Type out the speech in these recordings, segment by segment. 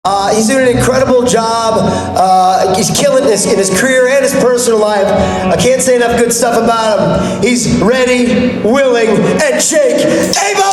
He's doing an incredible job. He's killing this in his career and his personal life. I can't say enough good stuff about him. He's ready, willing, and shake Abel!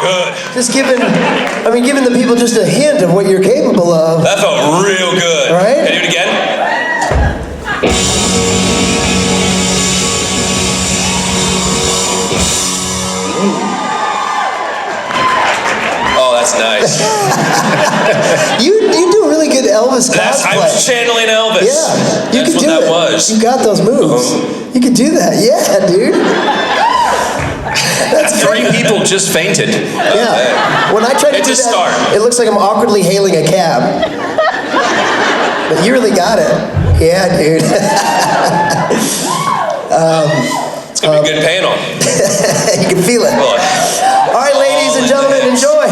Good. Just giving the people just a hint of what you're capable of. That felt real good. All right? Can you do it again? Oh, that's nice. you do a really good Elvis cosplay. I was channeling Elvis. Yeah, that's what that was. You got those moves. You can do that. Yeah, dude. That's Three people just fainted. Yeah. When I try to do that, it looks like I'm awkwardly hailing a cab. But you really got it. Yeah, dude. It's going to be a good panel. You can feel it. All right, ladies and gentlemen, enjoy.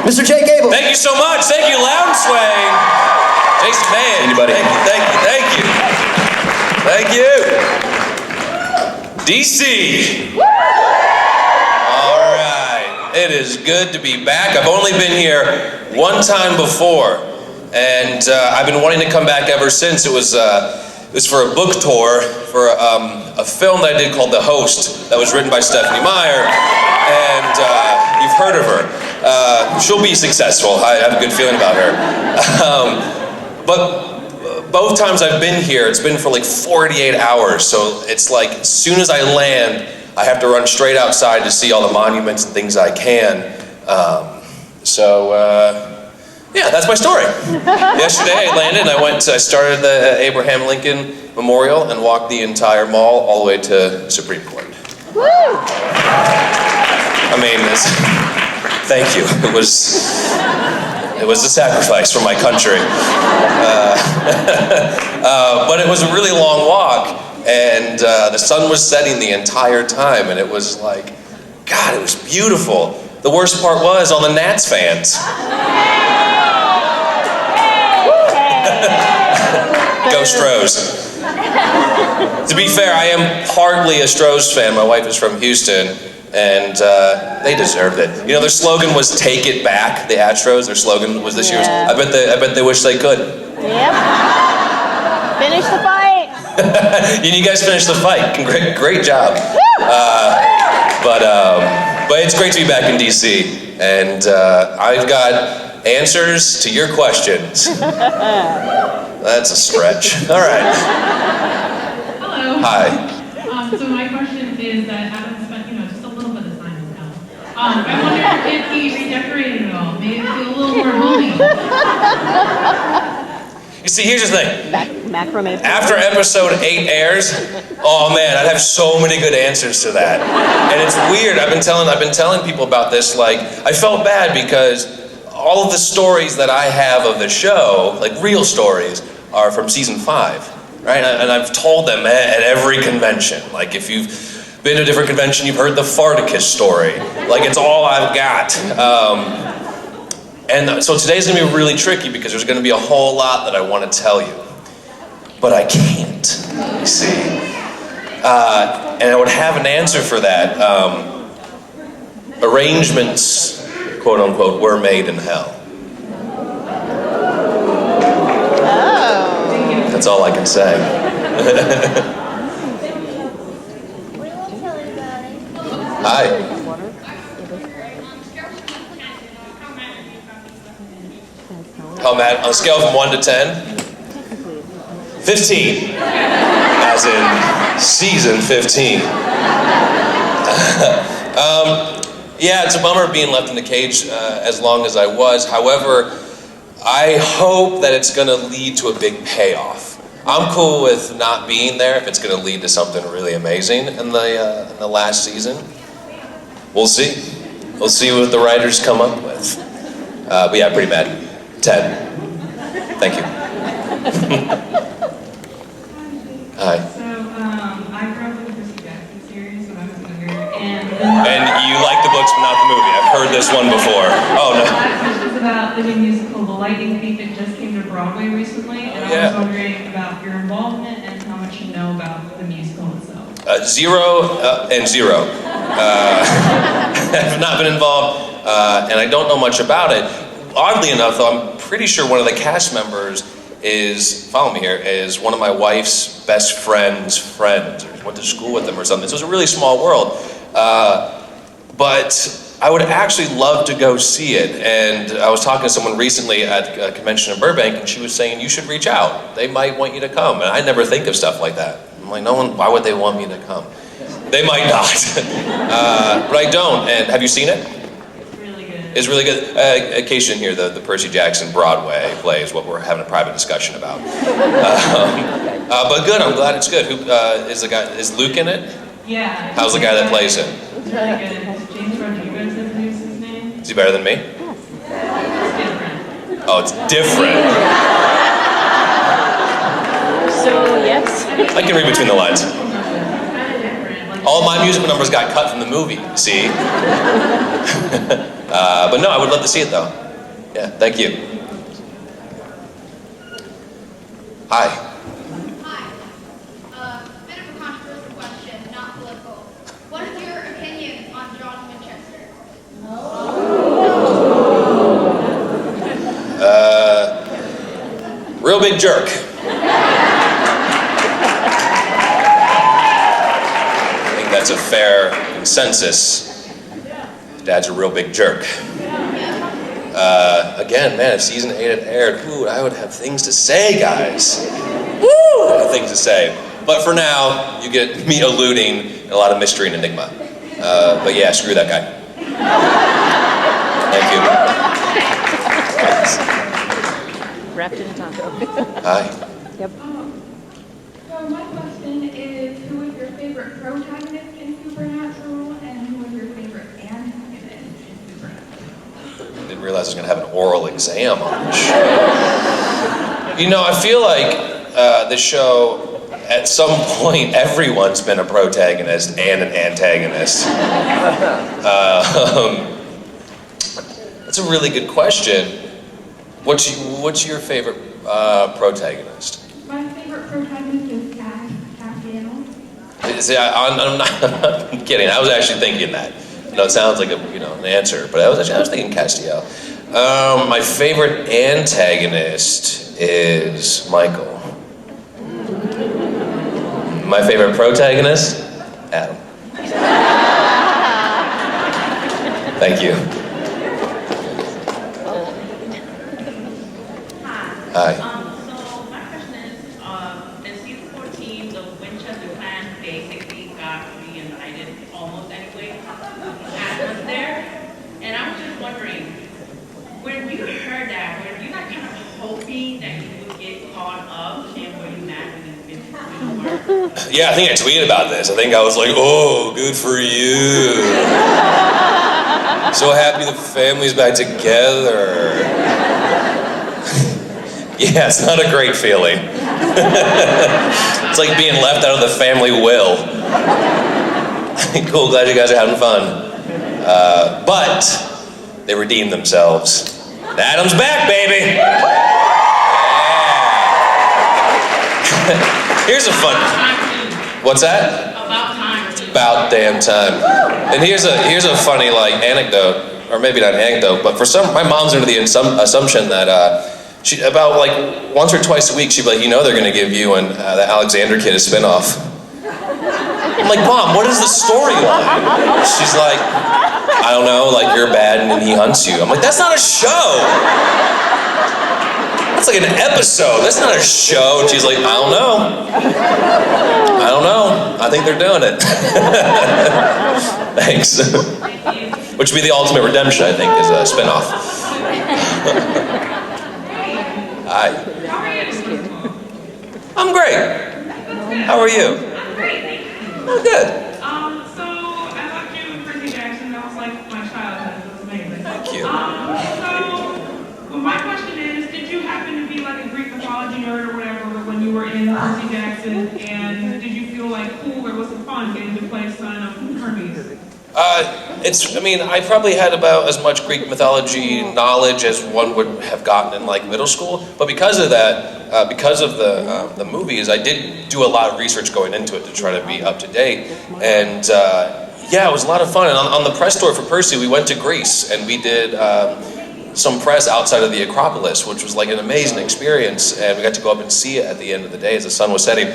Mr. Jake Abel. Thank you so much. Thank you, Lounge Sway. Jason, man. Anybody? Thank you. Thank you. DC. It is good to be back. I've only been here one time before, and I've been wanting to come back ever since. It was for a book tour for a film that I did called The Host that was written by Stephanie Meyer, and you've heard of her. She'll be successful. I have a good feeling about her. But both times I've been here, it's been for like 48 hours, so it's like as soon as I land, I have to run straight outside to see all the monuments and things I can. Yeah, that's my story. Yesterday I landed and I started the Abraham Lincoln Memorial and walked the entire mall all the way to Supreme Court. Woo! I mean, thank you. It was a sacrifice for my country. But it was a really long walk. And the sun was setting the entire time, and it was like, God, it was beautiful. The worst part was all the Nats fans. Go Stros. To be fair, I am partly a Stros fan. My wife is from Houston, and they deserved it. You know, their slogan was "Take It Back." The Astros, their slogan was this year. I bet they wish they could. Yep. Finish the fight. You guys finished the fight. Great job. But it's great to be back in DC, and I've got answers to your questions. That's a stretch. All right. Hello. Hi. So my question is that Adam spent, just a little bit of time in hell. I wonder if he redecorated it all, made it feel a little more homey. You see, here's the thing. Macrame. After episode 8 airs, oh man, I'd have so many good answers to that. And it's weird. I've been telling people about this. Like, I felt bad because all of the stories that I have of the show, like real stories, are from season 5, right? And I've told them at every convention. Like, if you've been to a different convention, you've heard the Farticus story. Like, it's all I've got. And so today's gonna be really tricky because there's gonna be a whole lot that I want to tell you. But I can't, you see. And I would have an answer for that. Arrangements, quote unquote, were made in hell. Oh. That's all I can say. Hi. On a scale from 1 to 10? 15. As in season 15. Yeah, it's a bummer being left in the cage as long as I was. However, I hope that it's going to lead to a big payoff. I'm cool with not being there if it's going to lead to something really amazing in the last season. We'll see. We'll see what the writers come up with. But yeah, pretty bad. 10. Thank you. Hi. So, I grew up with the Percy Jackson series when I was younger, and You like the books but not the movie. I've heard this one before. Oh my no. question is about the new musical, The Lightning Thief, that just came to Broadway recently, and I Yeah. was wondering about your involvement and how much you know about the musical itself. 0 and 0. I've not been involved, and I don't know much about it. Oddly enough, though, I'm pretty sure one of the cast members is, follow me here, is one of my wife's best friend's friends, or went to school with them or something. So it's a really small world. But I would actually love to go see it. And I was talking to someone recently at a convention in Burbank, and she was saying, you should reach out. They might want you to come. And I never think of stuff like that. I'm like, why would they want me to come? They might not. But I don't. And have you seen it? It's really good. In case you didn't hear, the Percy Jackson Broadway play is what we're having a private discussion about. But good, I'm glad it's good. Who is the guy? Is Luke in it? Yeah. How's the guy that plays him? It's really good. James Rodriguez, I believe is his name. Is he better than me? It's different. Oh, it's different. So, yes. I can read between the lines. Kind of different. Like, All my musical numbers got cut from the movie, see? But no, I would love to see it though. Yeah, thank you. Hi. Hi. Bit of a controversial question, not political. What is your opinion on John Winchester? Real big jerk. I think that's a fair consensus. Dad's a real big jerk. Again, man, if season 8 had aired, ooh, I would have things to say, guys. Woo! I have things to say. But for now, you get me alluding and a lot of mystery and enigma. But yeah, screw that guy. Thank you. Wrapped in a taco. Hi. Yep. So my question is, who is your favorite protagonist in Supernatural, and who is your favorite antagonist in Supernatural? Didn't realize I was going to have an oral exam on the show. You know, I feel like the show, at some point, everyone's been a protagonist and an antagonist. That's a really good question. What's your favorite protagonist? My favorite protagonist is Castiel. See, I'm not I'm kidding. I was actually thinking that. No, it sounds like an answer, but I was thinking Castiel. My favorite antagonist is Michael. My favorite protagonist, Adam. Thank you. Hi. So my question is, in season 14, the Winchester clan basically got reunited almost anyway. Adam was there, and I was just wondering, when you heard that, were you like kind of hoping that you would get caught up, and were you mad when it didn't work? Yeah, I think I tweeted about this. I think I was like, oh, good for you. So happy the family's back together. Yeah, it's not a great feeling. It's like being left out of the family will. Cool, glad you guys are having fun. But they redeemed themselves. Adam's back, baby! Yeah. Here's a fun... What's that? About time. About damn time. And here's a funny anecdote, or maybe not an anecdote, but my mom's under the assumption that she about once or twice a week she'd be like, they're gonna give you and the Alexander kid a spinoff. I'm like, Mom, what is the storyline? She's like, I don't know, you're bad and then he hunts you. I'm like, that's not a show. That's like an episode. That's not a show. And she's like, I don't know. I think they're doing it. Thanks. Which would be the ultimate redemption, I think, is a spinoff. Hi. I'm great. How are you? Great, thank you. Oh, good. So I watched you with Percy Jackson. That was like my childhood. It was amazing. Thank you. Well, my question is, did you happen to be like a Greek mythology nerd or whatever when you were in Percy Jackson? And did you feel like cool or was it fun getting to play son of Hermes? I probably had about as much Greek mythology knowledge as one would have gotten in like middle school. But because of that, because of the movies, I did do a lot of research going into it to try to be up to date. And yeah, it was a lot of fun. And on the press tour for Percy, we went to Greece and we did some press outside of the Acropolis, which was like an amazing experience. And we got to go up and see it at the end of the day as the sun was setting.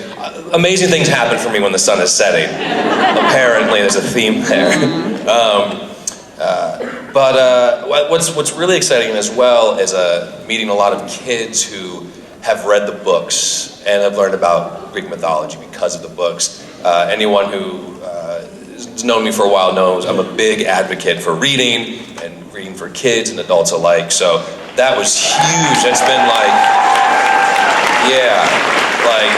Amazing things happen for me when the sun is setting. Apparently, there's a theme there. What's really exciting as well is meeting a lot of kids who have read the books and have learned about Greek mythology because of the books. Anyone who has known me for a while knows I'm a big advocate for reading and reading for kids and adults alike. So that was huge. It's been like, yeah, like,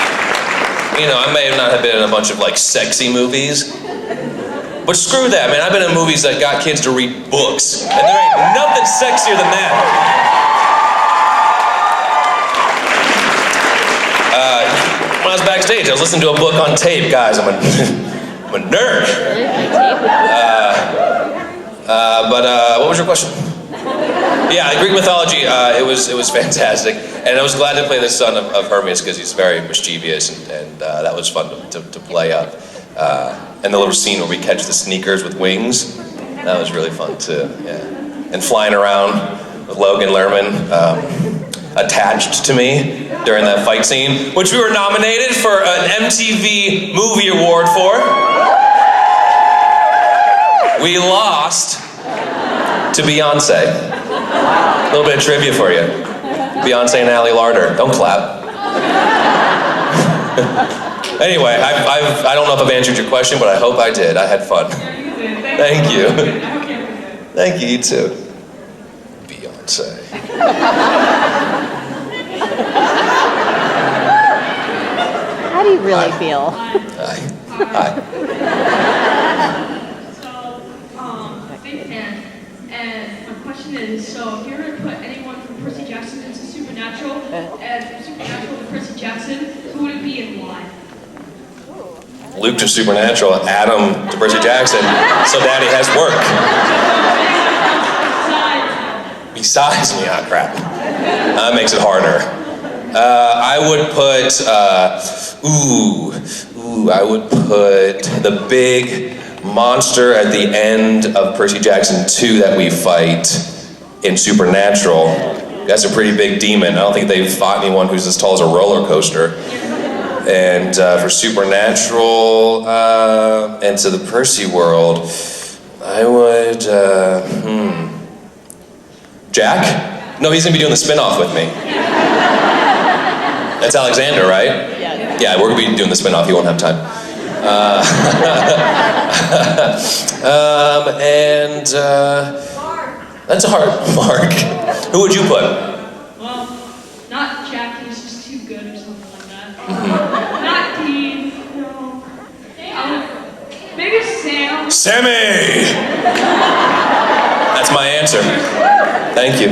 I may not have been in a bunch of like sexy movies, but screw that, man. I've been in movies that got kids to read books, and there ain't nothing sexier than that. When I was backstage, I was listening to a book on tape. Guys, I'm a nerd. What was your question? Yeah, Greek mythology, it was fantastic. And I was glad to play the son of Hermes because he's very mischievous, and that was fun to play up. And the little scene where we catch the sneakers with wings, that was really fun too, yeah. And flying around with Logan Lerman attached to me during that fight scene, which we were nominated for an MTV Movie Award for. We lost to Beyonce. A little bit of trivia for you. Beyonce and Ali Larder. Don't clap. Anyway, I don't know if I've answered your question, but I hope I did. I had fun. Thank you. Thank you, you too. Beyonce. How do you really feel? Hi. Big fan. And my question is, so if you were to put anyone from Percy Jackson into Supernatural, and from Supernatural to Percy Jackson, who would it be and why? Luke to Supernatural, Adam to Percy Jackson, so Daddy has work. Besides me, ah, crap. That makes it harder. I would put, I would put the big monster at the end of Percy Jackson 2 that we fight in Supernatural. That's a pretty big demon. I don't think they've fought anyone who's as tall as a roller coaster. And for Supernatural, and to the Percy world, I would, Jack? No, he's gonna be doing the spin-off with me. That's Alexander, right? Yeah. Yeah, we're gonna be doing the spin-off, he won't have time. That's a hard, Mark. Who would you put? Well, not Jack, he's just too good or something like that. Not Dean, no. Maybe Sam. Sammy! That's my answer. Thank you.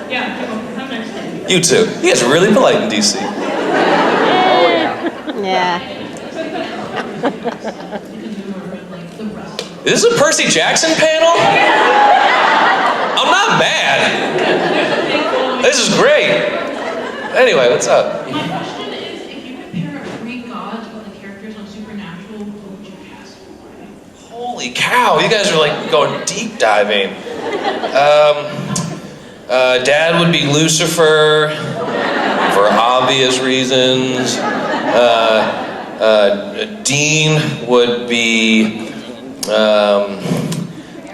Yeah, have a nice day. You too. You guys are really polite in DC. Yeah. Is this a Percy Jackson panel? I'm not mad. This is great. Anyway, what's up? My question is, if you could pair up Greek gods with the characters on Supernatural, who would you cast? Holy cow, you guys are like going deep diving. Dad would be Lucifer for obvious reasons. Dean would be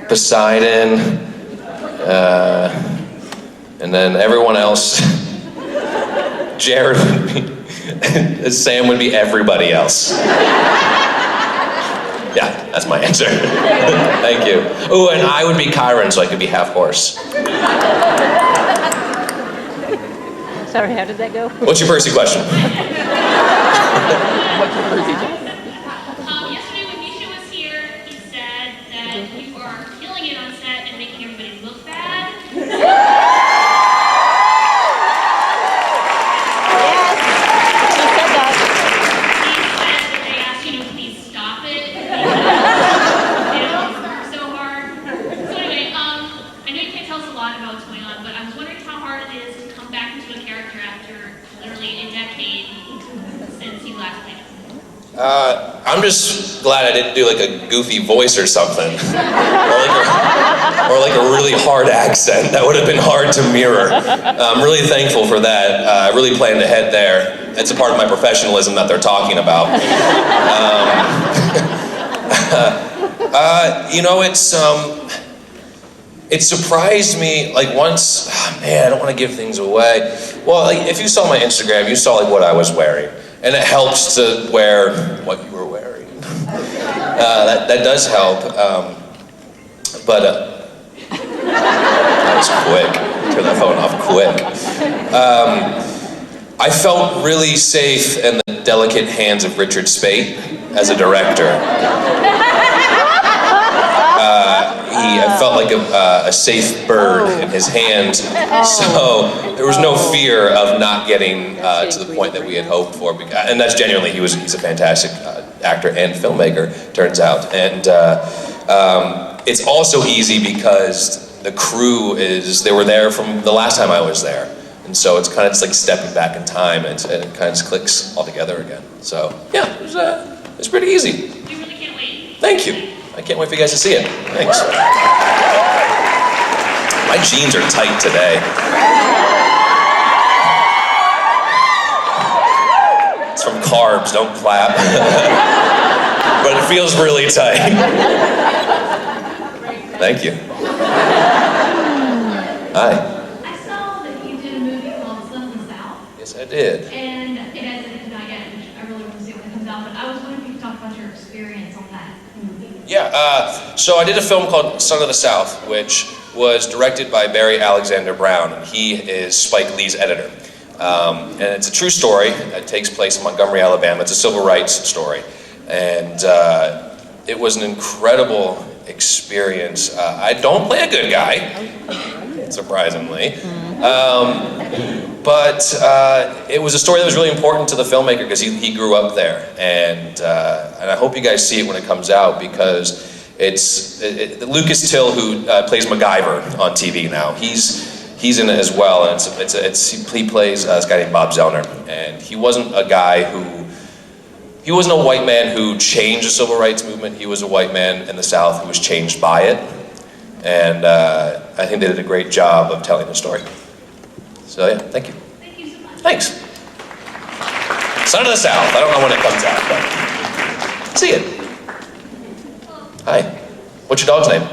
Poseidon, and then everyone else. Jared would be, Sam would be everybody else. Yeah, that's my answer. Thank you. Oh, and I would be Chiron, so I could be half horse. Sorry, how did that go? What's your Percy question? Yesterday when Misha was here, he said that you are killing it on set and making everybody look bad. Yes, she said that. He said that they asked you to please stop it. They don't work so hard. So anyway, I know you can't tell us a lot about what's going on, but I was wondering how hard it is to come back into a character after literally a decade since you last played it. I'm just glad I didn't do like a goofy voice or something. or like a really hard accent. That would have been hard to mirror. I'm really thankful for that. I really planned ahead there. It's a part of my professionalism that they're talking about. You know, it surprised me, like once, man, I don't want to give things away. Well, like, if you saw my Instagram, you saw like what I was wearing. And it helps to wear what you were wearing. That does help. That was quick. Turn that phone off quick. I felt really safe in the delicate hands of Richard Speight as a director. I felt like a safe bird in his hand, so there was no fear of not getting to the point that we had hoped for. And that's genuinely, he's a fantastic actor and filmmaker, turns out. And it's also easy because the crew they were there from the last time I was there. And so it's kind of just like stepping back in time, and it kind of just clicks all together again. So yeah, it was pretty easy. We really can't wait. Thank you. I can't wait for you guys to see it. Thanks. My jeans are tight today. It's from carbs, don't clap. But it feels really tight. Thank you. Hi. I saw that you did a movie called Son of the South. Yes, I did. And it hasn't not yet, which I really want to see when it comes out, but I was wondering if you could talk about your experience on that movie. Yeah, so I did a film called Son of the South, which was directed by Barry Alexander Brown, and he is Spike Lee's editor. And it's a true story. It takes place in Montgomery, Alabama. It's a civil rights story. And it was an incredible experience. I don't play a good guy, surprisingly. But it was a story that was really important to the filmmaker because he grew up there, and I hope you guys see it when it comes out, because it's Lucas Till, who plays MacGyver on TV now. He's in it as well, and he plays this guy named Bob Zellner, and he wasn't a white man who changed the civil rights movement. He was a white man in the South who was changed by it, and I think they did a great job of telling the story. So yeah, thank you. Thank you so much. Thanks. Son of the South. I don't know when it comes out, but see it. Hi. What's your dog's name?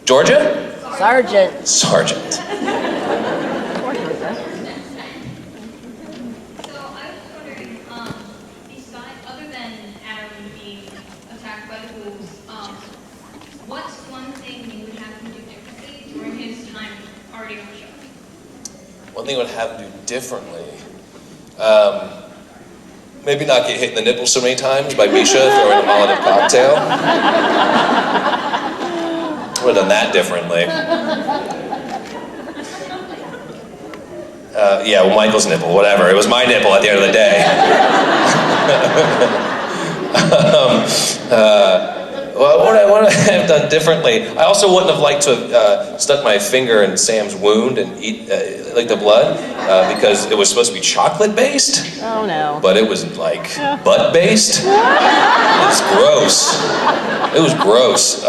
Georgia? Sergeant. Sergeant. So I was wondering, besides, other than Adam being attacked by the wolves, what's one thing you would have him do differently during his time already on the show? One thing I would have to do differently. Maybe not get hit in the nipples so many times by Misha throwing a Molotov cocktail. I would have done that differently. Yeah, well, Michael's nipple, whatever. It was my nipple at the end of the day. Well, what would I have done differently? I also wouldn't have liked to have stuck my finger in Sam's wound and eat like the blood because it was supposed to be chocolate-based. Oh no. But it was like butt-based. It was gross. It was gross.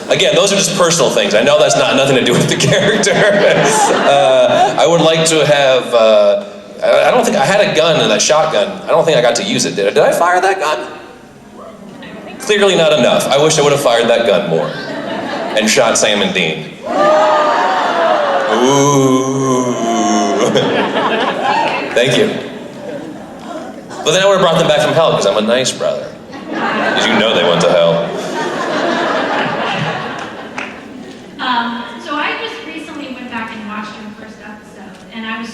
Again, those are just personal things. I know that's nothing to do with the character. I would like to have. I don't think I had a gun in that shotgun. I don't think I got to use it. Did I fire that gun? Clearly not enough. I wish I would have fired that gun more and shot Sam and Dean. Ooh. Thank you. But then I would have brought them back from hell because I'm a nice brother. Because you know they went to hell. So I just recently went back and watched your first episode, and I was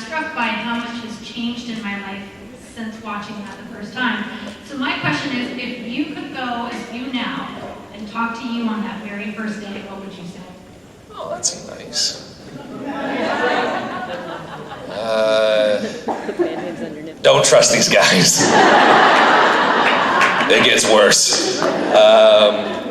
watching that the first time. So my question is, if you could go as you now and talk to you on that very first day, what would you say? Oh, that's nice. Don't trust these guys. It gets worse. I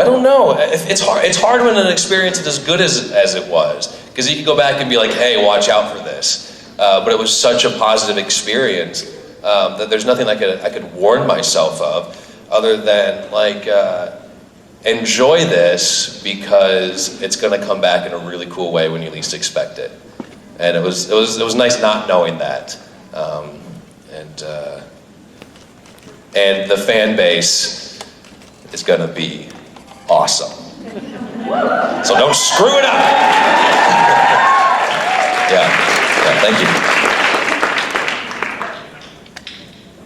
don't know. It's hard when an experience is as good as it was, because you can go back and be like, hey, watch out for this. But it was such a positive experience that there's nothing I could warn myself of, other than like enjoy this because it's going to come back in a really cool way when you least expect it. And it was nice not knowing that, and the fan base is going to be awesome. So don't screw it up. Yeah, thank you.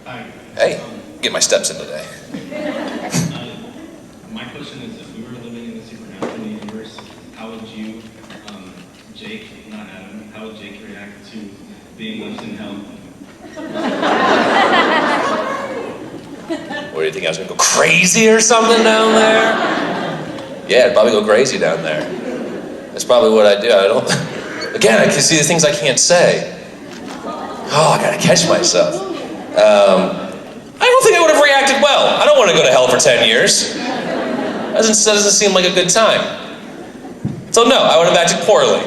Hi. Hey, get my steps in today. My question is, if we were living in the supernatural universe, how would you, Jake, not Adam, how would Jake react to being left in hell? What do you think, I was gonna go crazy or something down there? Yeah, I'd probably go crazy down there. That's probably what I'd do. Again, I can see the things I can't say. Oh, I gotta catch myself. I don't think I would have reacted well. I don't want to go to hell for 10 years. That doesn't seem like a good time. So no, I would have acted poorly.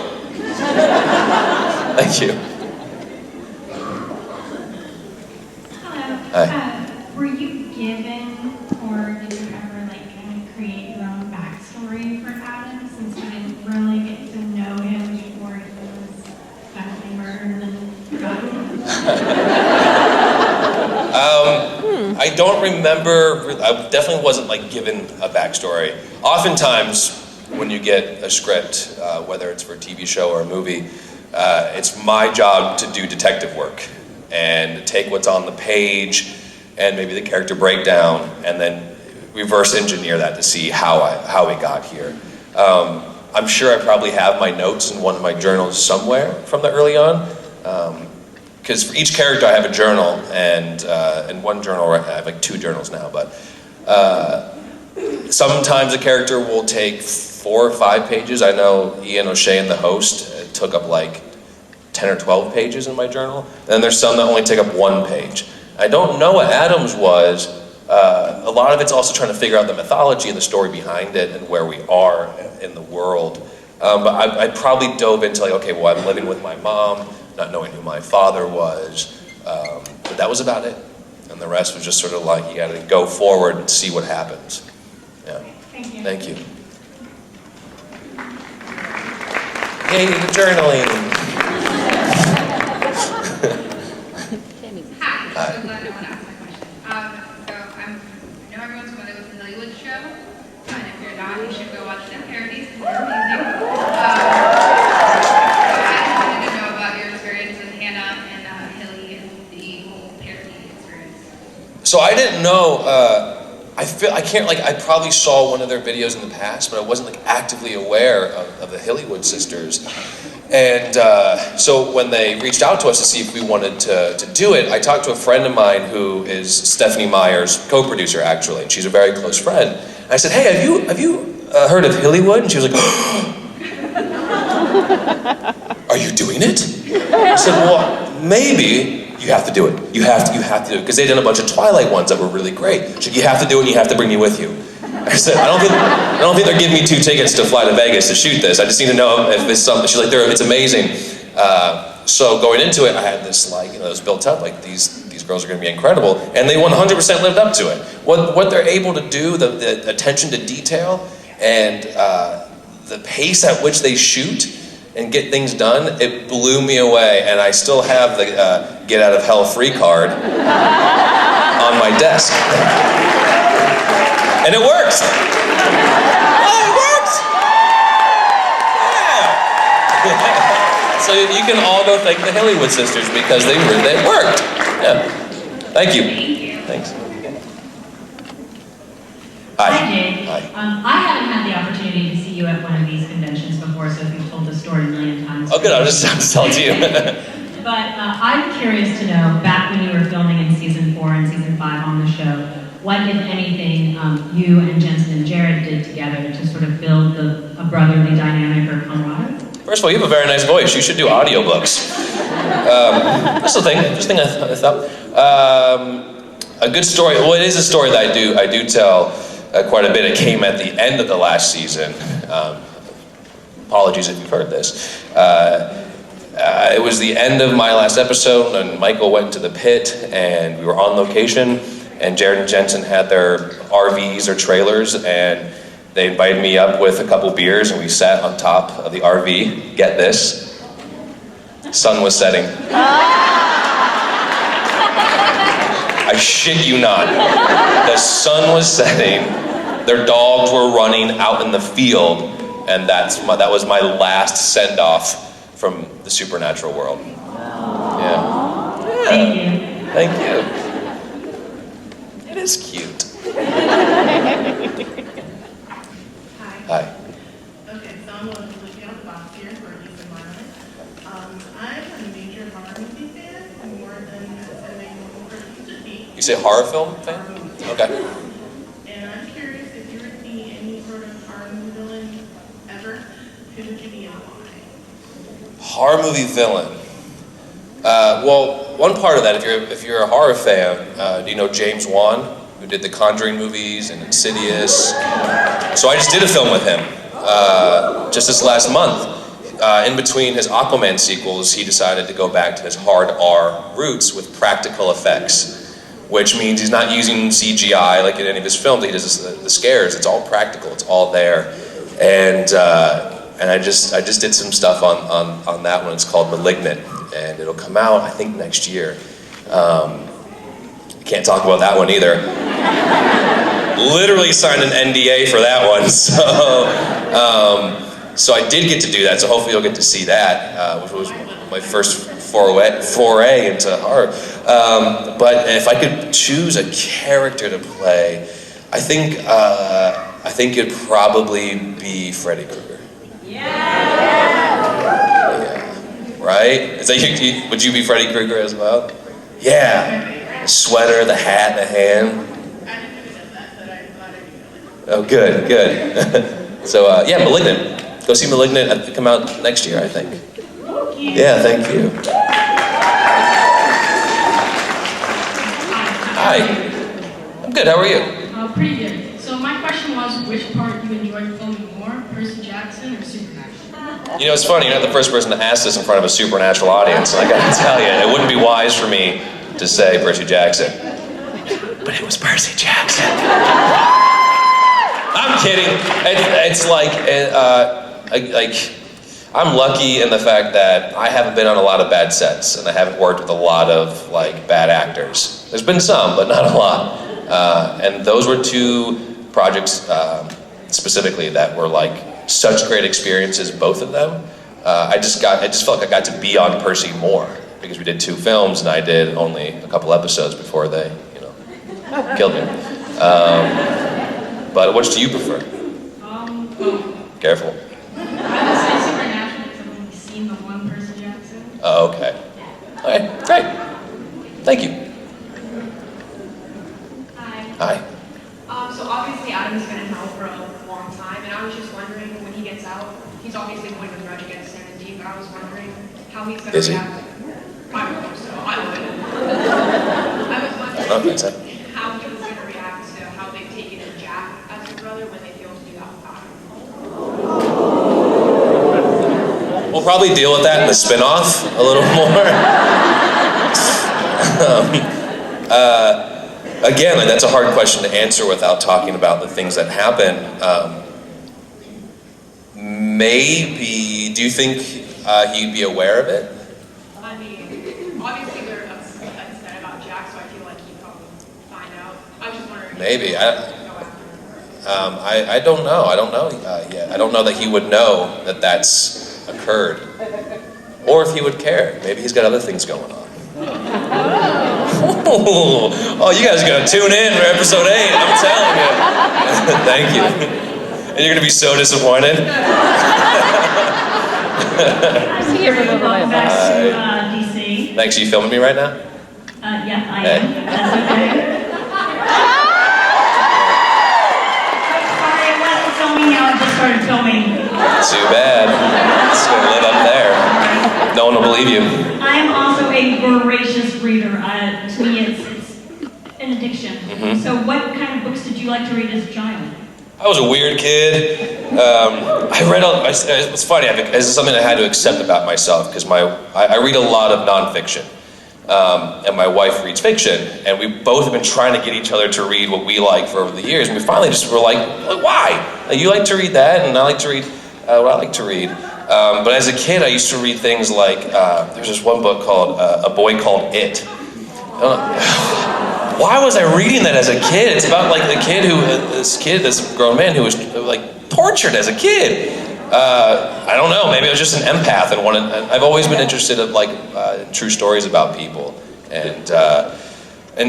Thank you. Hello. Hi. Were you given, or did you ever kind of create your own backstory for Adam, since you didn't really get to know him before he was badly murdered and forgotten? I don't remember. I definitely wasn't given a backstory. Oftentimes, when you get a script, whether it's for a TV show or a movie, it's my job to do detective work and take what's on the page and maybe the character breakdown, and then reverse engineer that to see how we got here. I'm sure I probably have my notes in one of my journals somewhere from the early on. Because for each character I have a journal, and in one journal, I have 2 journals now, but sometimes a character will take 4 or 5 pages. I know Ian O'Shea and the host took up 10 or 12 pages in my journal. Then there's some that only take up 1 page. I don't know what Adam's was. A lot of it's also trying to figure out the mythology and the story behind it and where we are in the world. But I probably dove into okay, well, I'm living with my mom, not knowing who my father was, but that was about it. And the rest was just sort of you gotta go forward and see what happens. Yeah. Thank you. Thank you. Yay, the journaling. Hi, so glad no one asked my question. So I know everyone's familiar with the Hollywood show, and if you're not, you should go watch their parodies because they're amazing. So I didn't know, I probably saw one of their videos in the past, but I wasn't actively aware of the Hillywood sisters. And so when they reached out to us to see if we wanted to do it, I talked to a friend of mine who is Stephanie Meyer's co-producer, actually, and she's a very close friend. And I said, hey, have you heard of Hillywood? And she was like, are you doing it? I said, well, maybe. You have to do it. You have to do it. Because they did a bunch of Twilight ones that were really great. She said, you have to do it and you have to bring me with you. I said, I don't think they're giving me 2 tickets to fly to Vegas to shoot this. I just need to know if it's something. She's like, it's amazing. So going into it, I had this it was built up, these girls are going to be incredible. And they 100% lived up to it. What they're able to do, the attention to detail, and the pace at which they shoot and get things done, it blew me away. And I still have the get out of hell free card on my desk. And it works. Oh, it works. Yeah. So you can all go thank the Hillywood sisters because they worked. Yeah. Thank you. Thanks. Hi. Hi, Jake. Hi. I haven't had the opportunity to see you at one of these conventions before, so if you've told the story a million times. Oh, good. I'll just tell it to you. But I'm curious to know, back when you were filming in season 4 and season 5 on the show, what, if anything, you and Jensen and Jared did together to sort of build a brotherly dynamic or camaraderie? First of all, you have a very nice voice. You should do audiobooks. That's the thing. Just thing I thought. A good story. Well, it is a story that I do tell quite a bit. It came at the end of the last season. Apologies if you've heard this. It was the end of my last episode, and Michael went to the pit, and we were on location, and Jared and Jensen had their RVs or trailers, and they invited me up with a couple beers, and we sat on top of the RV. Get this. Sun was setting. I shit you not. The sun was setting. Their dogs were running out in the field, and that was my last send-off from the supernatural world. Yeah. Thank you. Thank you. It is cute. Hi. Okay, so I'm looking out the box here for East and Marlin. I'm a major horror movie fan, more than a normal person should be. You say horror film fan? Okay. And I'm curious if you were to see any sort of horror movie villain ever, who would you be and why? Horror movie villain. Well, one part of that, if you're a horror fan, do you know James Wan, who did the Conjuring movies and Insidious? So I just did a film with him just this last month. In between his Aquaman sequels, he decided to go back to his hard R roots with practical effects, which means he's not using CGI like in any of his films. He does the scares. It's all practical. It's all there, and I just did some stuff on that one. It's called Malignant, and it'll come out I think next year. Can't talk about that one either. Literally signed an NDA for that one, so I did get to do that. So hopefully you'll get to see that, which was my first foray into horror. But if I could choose a character to play, I think it'd probably be Freddy Krueger. Yeah. Right? Is that would you be Freddy Krueger as well? Yeah. The sweater, the hat, the hand. Oh, good. So, yeah, Malignant. Go see Malignant. Come out next year, I think. Yeah, thank you. Hi. I'm good. How are you? Pretty good. So my question was, which part you enjoyed filming more, Percy Jackson or Supernatural? You know, it's funny. You're not the first person to ask this in front of a supernatural audience, and I gotta tell you, it wouldn't be wise for me to say Percy Jackson. But it was Percy Jackson. I'm kidding. It's like I'm lucky in the fact that I haven't been on a lot of bad sets, and I haven't worked with a lot of bad actors. There's been some, but not a lot. And those were two projects specifically that were such great experiences, both of them. I just felt like I got to be on Percy more because we did 2 films and I did only a couple episodes before they, killed me. But which do you prefer? Careful. I would say Supernatural because I've only seen the one Percy Jackson. Oh, okay. Okay, great. Thank you. Hi. So obviously Adam's been in hell for a long time, and I was just wondering when he gets out, he's obviously going to grudge against Sam and Dean, but I was wondering how he's going to react. I don't know, so I would. I was wondering how he was going to react to how they've taken in Jack as a brother when they failed to do that with Adam. We'll probably deal with that in the spin-off a little more. Again, that's a hard question to answer without talking about the things that happen. Maybe, do you think he'd be aware of it? I mean, obviously they're upset about Jack, so I feel like he'd probably find out. I was just wondering. Maybe. I don't know. I don't know yet. I don't know that he would know that that's occurred. Or if he would care. Maybe he's got other things going on. Oh, you guys are going to tune in for episode 8, I'm telling you. Thank you. And you're going to be so disappointed. Welcome back to DC. Thanks. Are you filming me right now? Yes, I am. That's okay. Sorry, I wasn't filming you. I just started filming. Too bad. It's gonna live up there. No one will believe you. I'm also a voracious reader. To me, it's an addiction. Mm-hmm. So what kind of books did you like to read as a child? I was a weird kid. I read. It's funny. This is something I had to accept about myself because I read a lot of nonfiction, and my wife reads fiction, and we both have been trying to get each other to read what we like for over the years, and we finally just were like, why? You like to read that, and I like to read what I like to read. But as a kid, I used to read things like there's this one book called A Boy Called It. Why was I reading that as a kid? It's about like this grown man who was like tortured as a kid. I don't know. Maybe I was just an empath and wanted. I've always been interested in like true stories about people, and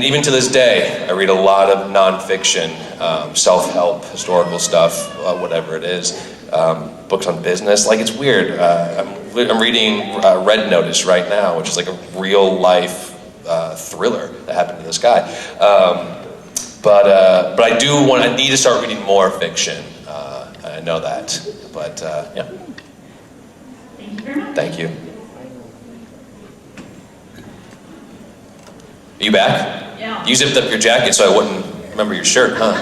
even to this day, I read a lot of nonfiction, self-help, historical stuff, whatever it is, books on business. Like it's weird. I'm reading Red Notice right now, which is like a real life thriller that happened to this guy. But I need to start reading more fiction. I know that. But yeah. Thank you very much. Thank you. Are you back? Yeah. You zipped up your jacket so I wouldn't remember your shirt, huh?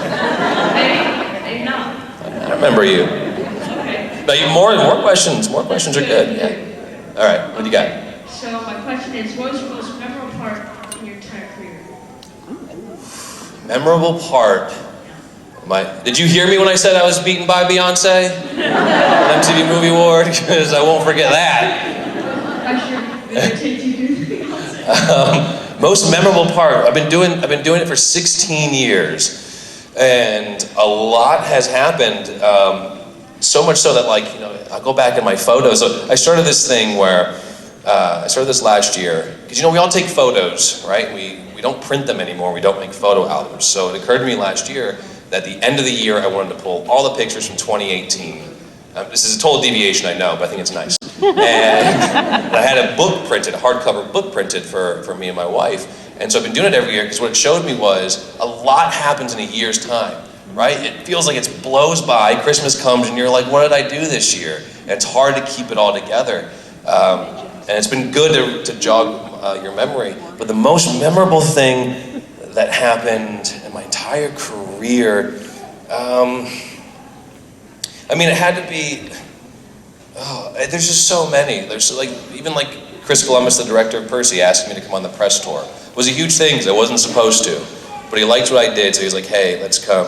Maybe not. I remember you. Okay. No, more questions. More questions are good. Yeah. All right. What do you got? So my question is, what was your most memorable part in your entire career? Memorable part. Did you hear me when I said I was beaten by Beyonce? An MTV Movie Award? Because I won't forget that. I'm sure Beyonce. Most memorable part. I've been doing it for 16 years, and a lot has happened. So much so that I'll go back in my photos. So I started this thing where I started this last year because we all take photos, right? We don't print them anymore. We don't make photo albums. So it occurred to me last year that at the end of the year I wanted to pull all the pictures from 2018. This is a total deviation, I know, but I think it's nice. And I had a book printed, a hardcover book printed for me and my wife. And so I've been doing it every year because what it showed me was a lot happens in a year's time, right? It feels like it blows by, Christmas comes and you're like, what did I do this year? And it's hard to keep it all together. And it's been good to jog your memory. But the most memorable thing that happened in my entire career, it had to be, there's just so many. There's even Chris Columbus, the director of Percy, asked me to come on the press tour. It was a huge thing because I wasn't supposed to. But he liked what I did, so he was like, hey, let's come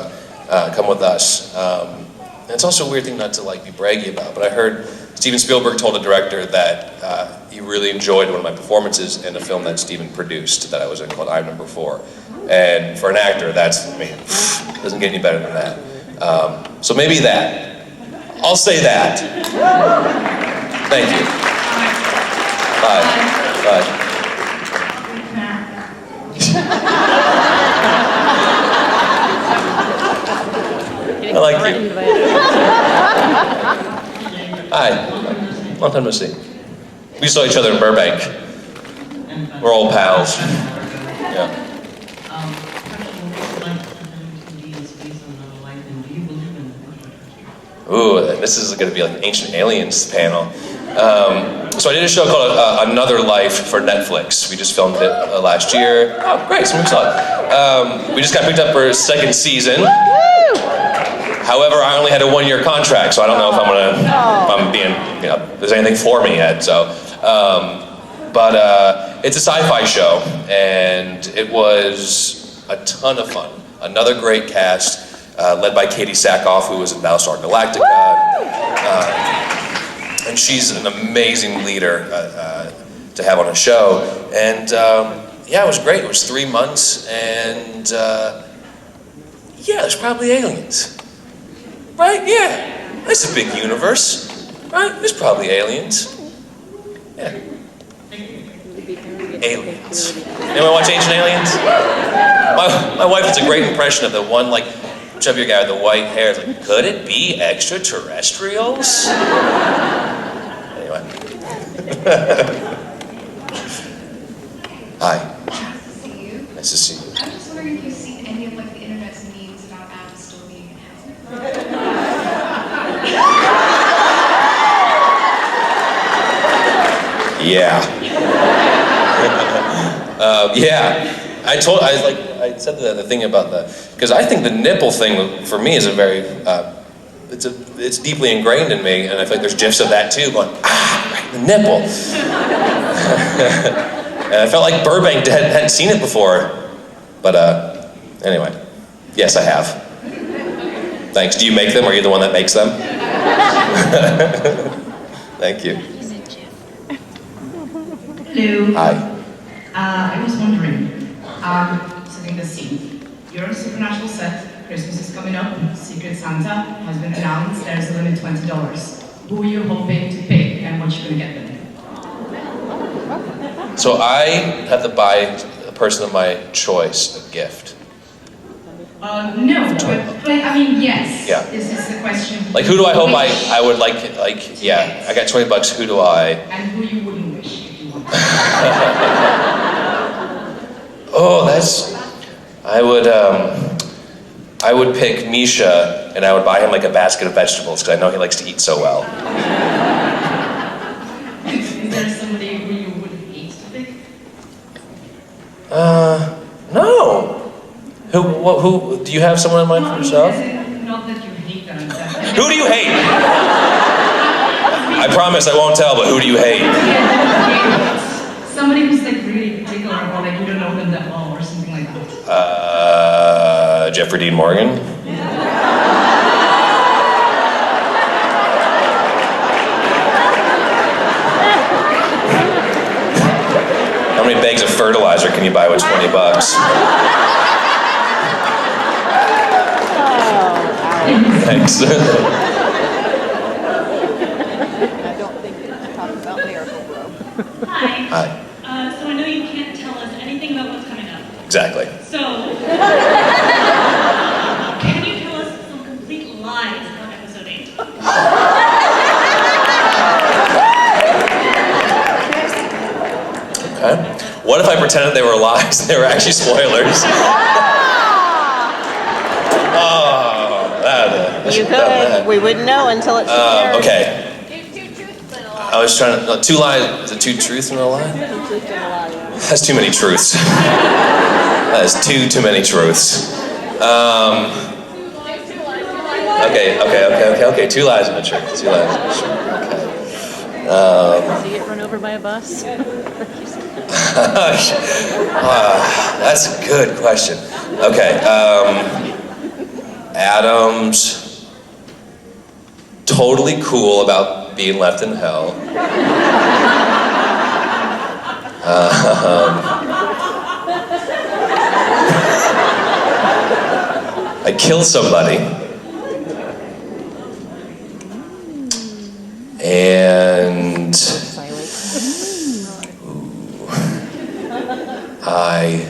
with us. And it's also a weird thing not to be braggy about, but I heard Steven Spielberg told a director that he really enjoyed one of my performances in a film that Steven produced that I was in called I'm Number 4. And for an actor, doesn't get any better than that. So maybe that. I'll say that. Thank you. Bye. I like you. Hi. Long time no see. We saw each other in Burbank. We're old pals. Yeah. Ooh, this is going to be like an Ancient Aliens panel. So I did a show called Another Life for Netflix. We just filmed it last year. Oh, great, some saw it. We just got picked up for a second season. However, I only had a 1-year contract, so I don't know if there's anything for me yet. So, but it's a sci-fi show, and it was a ton of fun. Another great cast. Led by Katie Sackhoff, who was in Battlestar Galactica. And she's an amazing leader to have on a show. And it was great. It was 3 months, and there's probably aliens. Right? Yeah. It's a big universe. Right? There's probably aliens. Yeah. Aliens. Anyone watch Ancient Aliens? My wife does a great impression of the one, chubby guy with the white hair. It's like, could it be extraterrestrials? Anyway. Nice to see you. I'm just wondering if you've seen any of like the internet's memes about Adam still being an asshole. Yeah. Yeah. I said the thing about because I think the nipple thing for me is a very, it's deeply ingrained in me, and I feel like there's gifs of that too, going, right in the nipple. And I felt like Burbank hadn't seen it before, but anyway, yes, I have. Thanks. Do you make them, or are you the one that makes them? Thank you. Hello. Hi. I was wondering, setting the scene. You're on a supernatural set, Christmas is coming up, Secret Santa has been announced, there's a limit $20. Who are you hoping to pick and what you're gonna get them? So I have to buy a person of my choice a gift. No, but I mean, yes. Yeah. This is the question. Like, who do I hope I would like, yeah, I got $20, who do I? And who you wouldn't wish if you wanted. Oh, I would pick Misha, and I would buy him like a basket of vegetables, because I know he likes to eat so well. Is there somebody who you would hate to pick? No. Who, do you have someone in mind for yourself? Not that you hate them. Who do you hate? I promise I won't tell, but who do you hate? Somebody who's like really particular, or like you don't know them that well, or something like that. Jeffrey Dean Morgan? How many bags of fertilizer can you buy with $20? Thanks. I don't think it's talking about Miracle Bro. Hi. Hi. So I know you can't tell us anything about what's coming up. Exactly. So, can you tell us some complete lies about episode 8? Okay. What if I pretended they were lies and they were actually spoilers? You could. We wouldn't know until it's aired. Okay. I was trying to, two lies, is it two truths and a lie? That's too many truths. That is too many truths. Okay, two lies and a truth. Two lies and a truth, okay. See it run over by a bus? That's a good question. Okay, Adam's totally cool about being left in hell. I kill somebody. And I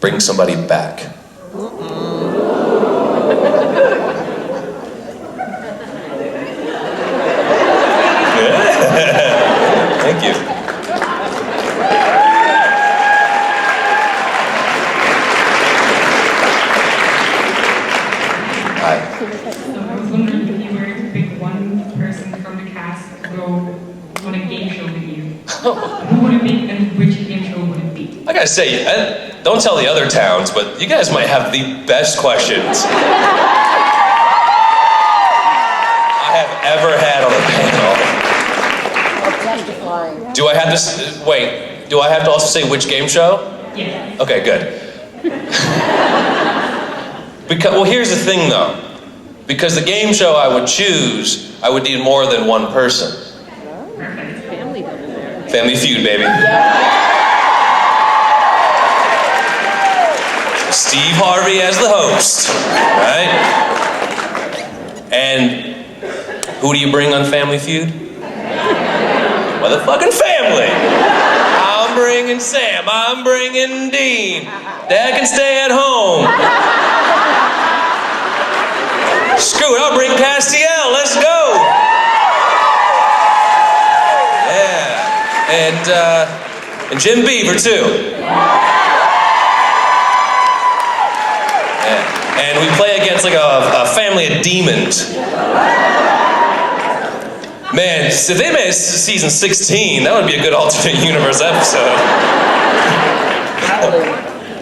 bring somebody back. Thank you. Hi. So I was wondering if you were to pick one person from the cast to go on a game show with you. Who would it be and which game show would it be? I gotta say, don't tell the other towns, but you guys might have the best questions I have ever had on a panel. Do I have to, wait, do I have to also say which game show? Yeah. Okay, good. Because, well, here's the thing though. Because the game show I would choose, I would need more than one person. Family Feud, baby. Steve Harvey as the host, right? And who do you bring on Family Feud? Motherfucking family. I'm bringing Sam. I'm bringing Dean. Dad can stay at home. Screw it, I'll bring Castiel. Let's go. Yeah. And Jim Beaver too. And we play against like a family of demons. Man, if they made season 16, that would be a good alternate universe episode.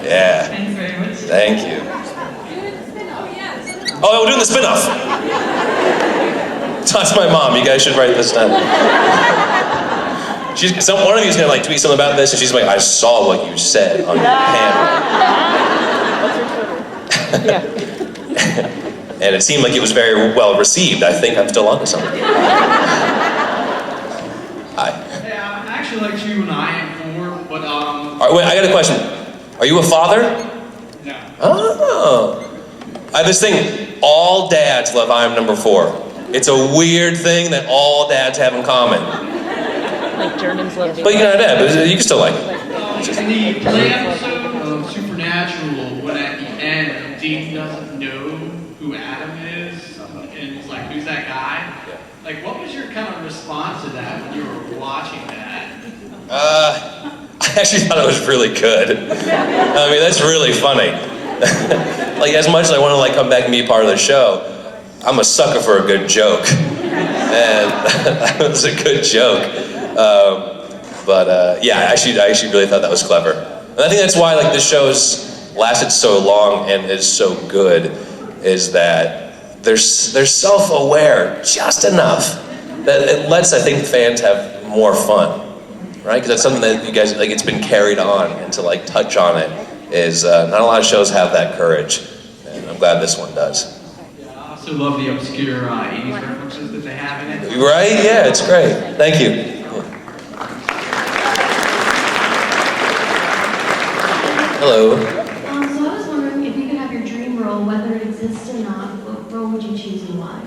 Yeah. Thanks very much. Thank you. Oh, we're doing the spin-off. Talk to my mom. You guys should write this down. One of you is gonna like tweet something about this, and she's like, "I saw what you said on your panel." And it seemed like it was very well received. I think I'm still onto something. Hi. Hey, I actually like you and I am four, but All right, wait, I got a question. Are you a father? No. Oh. I have this thing. All dads love I Am Number 4. It's a weird thing that all dads have in common. Like Germans love But you're not a dad, but you can still like it. In the play episode of Supernatural, when at the end Dean doesn't know who Adam is, and he's like, "Who's that guy?" Like, what was your kind of response to that when you were watching that? I actually thought it was really good. I mean, that's really funny. Like, as much as I want to like come back and be a part of the show, I'm a sucker for a good joke. And that was a good joke. Yeah, I actually really thought that was clever. And I think that's why like this show's lasted so long and is so good, is that they're self-aware just enough that it lets, I think, fans have more fun, right? Because that's something that you guys, like, it's been carried on, and to like touch on it is, not a lot of shows have that courage, and I'm glad this one does. I also love the obscure 80s references that they have in it. Right? Yeah, it's great. Thank you. Hello. So I was wondering if you could have your dream role, whether it exists or not, what role would you choose and why?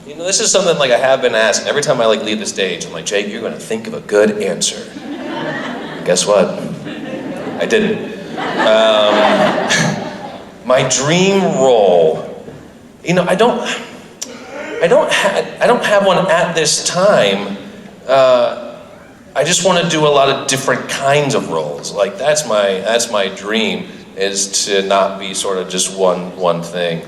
You know, this is something like I have been asked. Every time I like leave the stage, I'm like, Jake, you're gonna think of a good answer. Guess what? I didn't. My dream role. You know, I don't have one at this time. I just want to do a lot of different kinds of roles. Like that's my dream, is to not be sort of just one thing.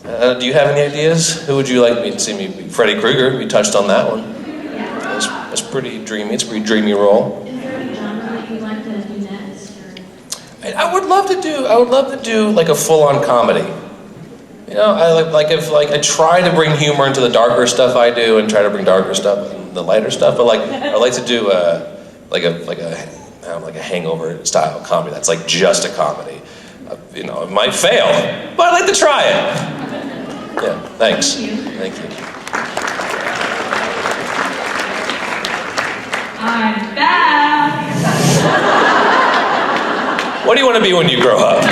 Do you have any ideas? Who would you like me to see me be? Freddy Krueger. We touched on that one. That's pretty dreamy. It's a pretty dreamy role. Is there any genre that you'd like to do next? I would love to do like a full-on comedy. You know, I try to bring humor into the darker stuff I do, and try to bring darker stuff in the lighter stuff. But like, I like to do like a Hangover style comedy that's like just a comedy. You know, it might fail, but I'd like to try it. Yeah, thanks. Thank you. I'm back. What do you want to be when you grow up?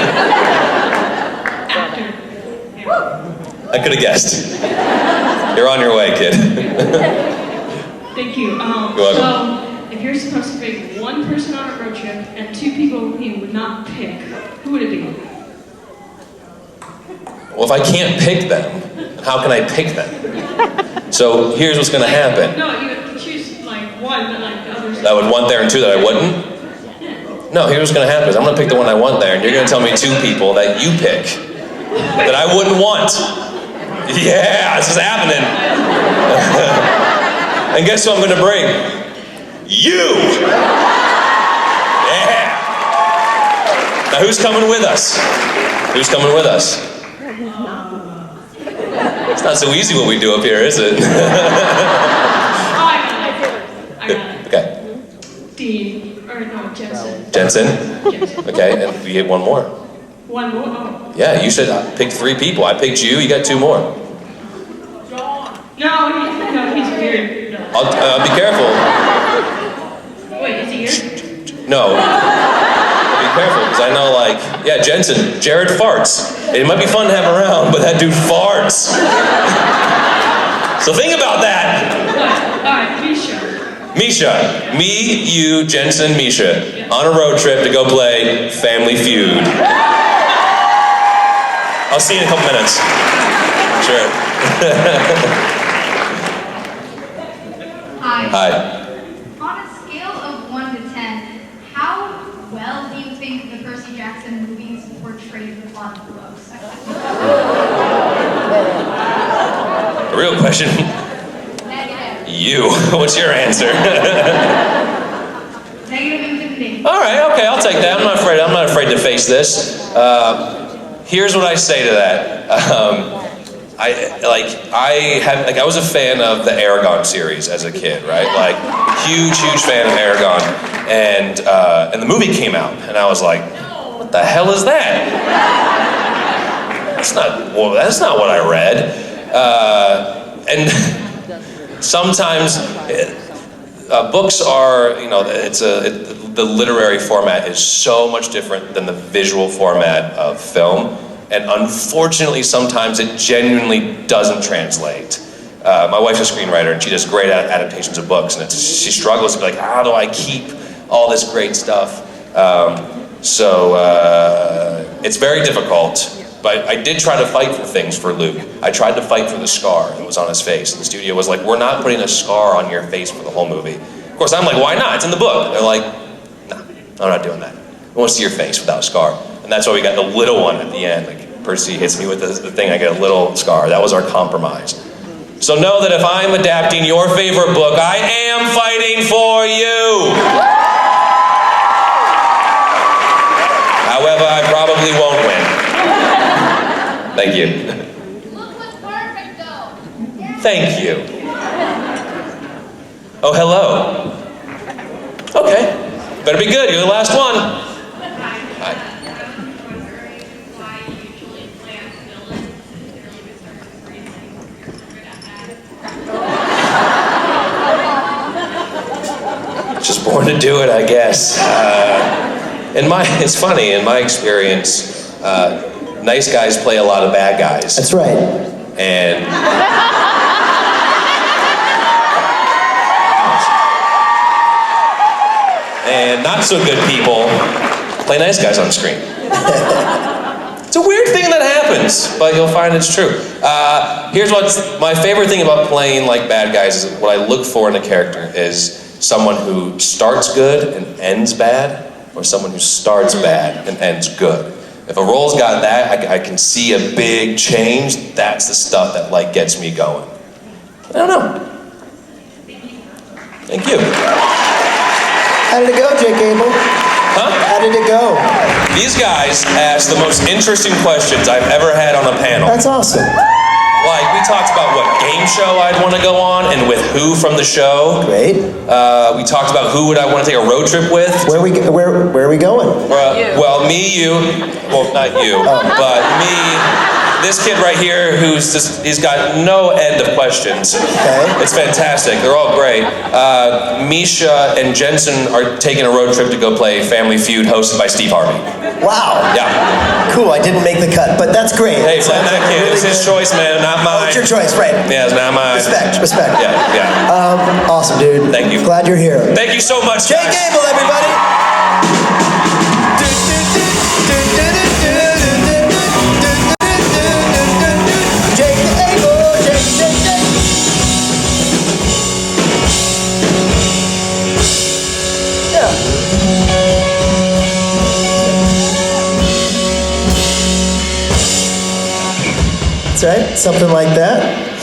I could have guessed. You're on your way, kid. Thank you. You're welcome. So, if you're supposed to pick one person on a road trip and two people you would not pick, who would it be? Well, if I can't pick them, how can I pick them? So here's what's going to happen. No, you would choose like one, but like the others. I would want there and two that I wouldn't? No, here's what's going to happen is I'm going to pick the one I want there, and you're going to tell me two people that you pick that I wouldn't want. Yeah, this is happening. And guess who I'm going to bring? You! Yeah! Now who's coming with us? Who's coming with us? It's not so easy what we do up here, is it? I got it. Okay. Dean, or no, Jensen. Jensen? Okay, and we get one more. One more? Oh. Yeah, you said pick three people. I picked you, you got two more. No, he's weird. No. I'll be careful. Wait, is he here? No. Be careful, because I know, like, yeah, Jensen, Jared farts. It might be fun to have around, but that dude farts. So think about that. Alright, Misha. Misha. Me, you, Jensen, Misha. On a road trip to go play Family Feud. I'll see you in a couple minutes. Sure. Hi. Hi. On a scale of 1 to 10, how well do you think the Percy Jackson movies portray The real question. You. What's your answer? Negative infinity. All right, okay, I'll take that. I'm not afraid to face this. Here's what I say to that. I was a fan of the Aragon series as a kid, right? Like, huge fan of Aragon. And the movie came out, and I was like, what the hell is that? That's not what I read. And sometimes books are, the literary format is so much different than the visual format of film. And unfortunately, sometimes it genuinely doesn't translate. My wife's a screenwriter, and she does great adaptations of books, and she struggles to be like, how do I keep all this great stuff? It's very difficult, but I did try to fight for things for Luke. I tried to fight for the scar that was on his face, and the studio was like, we're not putting a scar on your face for the whole movie. Of course, I'm like, why not? It's in the book. They're like, no, I'm not doing that. I want to see your face without a scar. And that's why we got the little one at the end. Like, Percy hits me with the thing, I get a little scar. That was our compromise. So know that if I'm adapting your favorite book, I am fighting for you. However, I probably won't win. Thank you. Look what's perfect, though. Thank you. Oh, hello. Okay. Better be good. You're the last one. Just born to do it, I guess. It's funny, in my experience, nice guys play a lot of bad guys. That's right. And not so good people play nice guys on screen. It's a weird thing that happens, but you'll find it's true. Here's what's my favorite thing about playing like bad guys is what I look for in a character is someone who starts good and ends bad, or someone who starts bad and ends good. If a role's got that, I can see a big change. That's the stuff that like gets me going. I don't know. Thank you. How did it go, Jake Abel? Huh? How did it go? These guys asked the most interesting questions I've ever had on a panel. That's awesome. Like, we talked about what game show I'd want to go on and with who from the show. Great. We talked about who would I want to take a road trip with. Where are we going? Well, me, you. Well, not you, but me. This kid right here he's got no end of questions. Okay. It's fantastic. They're all great. Misha and Jensen are taking a road trip to go play Family Feud hosted by Steve Harvey. Wow. Yeah. Cool, I didn't make the cut, but that's great. Hey, blame that kid. Really it's his choice, man, not mine. Oh, it's your choice, right. Yeah, it's not mine. Respect. Yeah. Awesome, dude. Thank you. Glad you're here. Thank you so much, Jake guys. Abel, everybody. That's right, something like that.